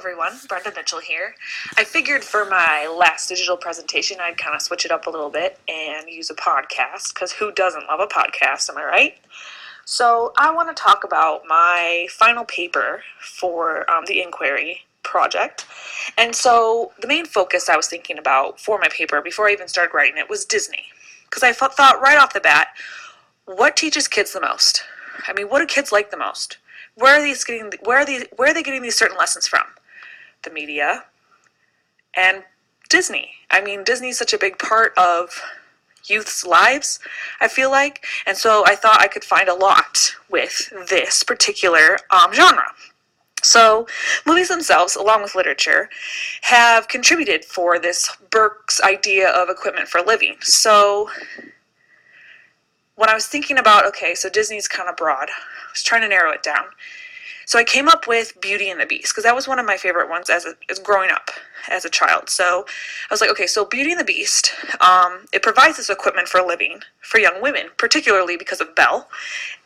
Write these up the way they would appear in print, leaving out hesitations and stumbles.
everyone, Brenda Mitchell here. I figured for my last digital presentation I'd kind of switch it up a little bit and use a podcast, because who doesn't love a podcast, am I right? So I want to talk about my final paper for the inquiry project. And so the main focus I was thinking about for my paper before I even started writing it was Disney. Because I thought right off the bat, what teaches kids the most? I mean, what do kids like the most? Where are they getting these certain lessons from? The media and Disney. I mean, Disney is such a big part of youth's lives, I feel like, and so I thought I could find a lot with this particular genre. So, movies themselves, along with literature, have contributed for this Burke's idea of equipment for living. So, when I was thinking about, okay, so Disney's kind of broad, I was trying to narrow it down. So I came up with Beauty and the Beast, because that was one of my favorite ones as growing up as a child. So I was like, okay, so Beauty and the Beast, it provides this equipment for living for young women, particularly because of Belle,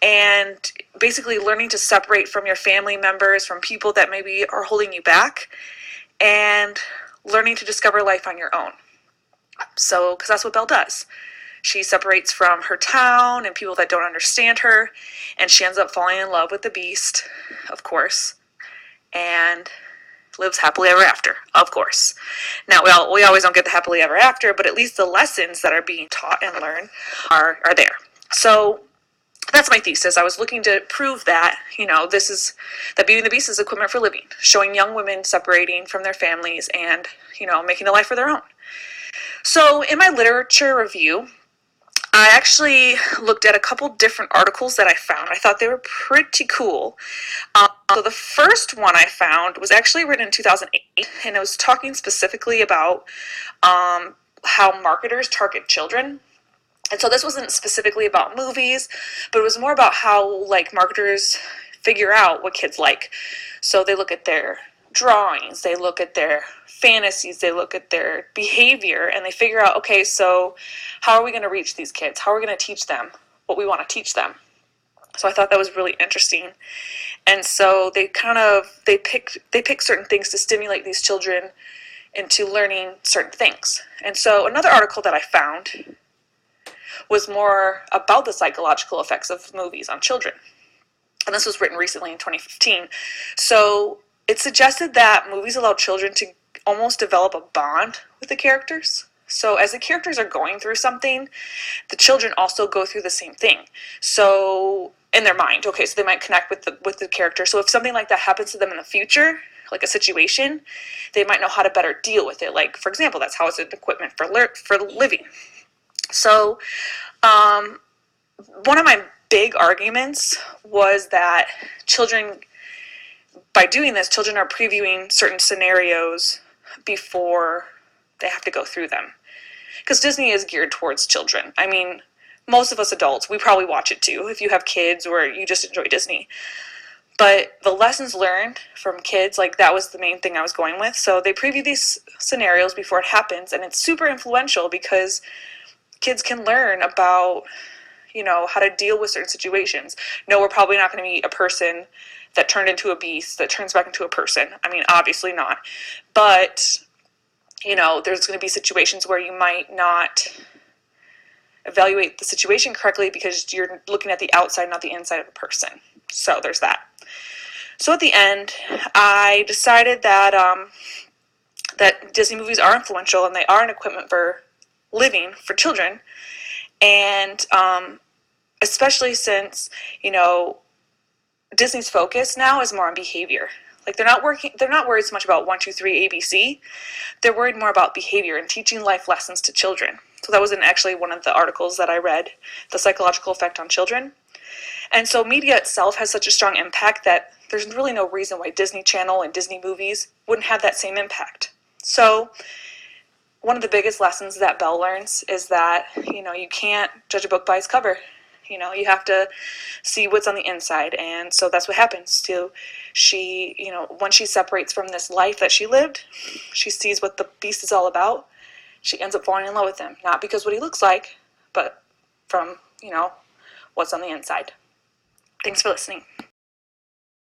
and basically learning to separate from your family members, from people that maybe are holding you back, and learning to discover life on your own. So, because that's what Belle does. She separates from her town and people that don't understand her, and she ends up falling in love with the Beast, of course, and lives happily ever after, of course. Now, we always don't get the happily ever after, but at least the lessons that are being taught and learned are there. So that's my thesis. I was looking to prove that, that Beauty and the Beast is equipment for living, showing young women separating from their families and, making a life for their own. So in my literature review, I actually looked at a couple different articles that I found. I thought they were pretty cool. So the first one I found was actually written in 2008, and it was talking specifically about how marketers target children. And so this wasn't specifically about movies, but it was more about how, marketers figure out what kids like. So they look at their drawings, they look at their fantasies, they look at their behavior, and they figure out, okay, so how are we going to reach these kids? How are we going to teach them what we want to teach them? So I thought that was really interesting. And so they pick certain things to stimulate these children into learning certain things. And so another article that I found was more about the psychological effects of movies on children. And this was written recently in 2015. So it suggested that movies allow children to almost develop a bond with the characters. So as the characters are going through something, the children also go through the same thing. So in their mind, okay, so they might connect with the character. So if something like that happens to them in the future, like a situation, they might know how to better deal with it. Like, for example, that's how it's an equipment for living. So one of my big arguments was that by doing this, children are previewing certain scenarios before they have to go through them. Because Disney is geared towards children. I mean, most of us adults, we probably watch it too, if you have kids or you just enjoy Disney. But the lessons learned from kids, that was the main thing I was going with. So they preview these scenarios before it happens, and it's super influential because kids can learn about, how to deal with certain situations. No, we're probably not going to meet a person that turned into a beast that turns back into a person. I mean, obviously not. But, there's going to be situations where you might not evaluate the situation correctly because you're looking at the outside, not the inside of a person. So there's that. So at the end, I decided that that Disney movies are influential and they are an equipment for living for children. And especially since, Disney's focus now is more on behavior. They're not worried so much about 1, 2, 3, ABC. They're worried more about behavior and teaching life lessons to children. So that was actually one of the articles that I read, the psychological effect on children. And so media itself has such a strong impact that there's really no reason why Disney Channel and Disney movies wouldn't have that same impact. So one of the biggest lessons that Belle learns is that, you can't judge a book by its cover. You have to see what's on the inside. And so that's what happens to she, when she separates from this life that she lived, she sees what the Beast is all about. She ends up falling in love with him, not because what he looks like, but from, what's on the inside. Thanks for listening.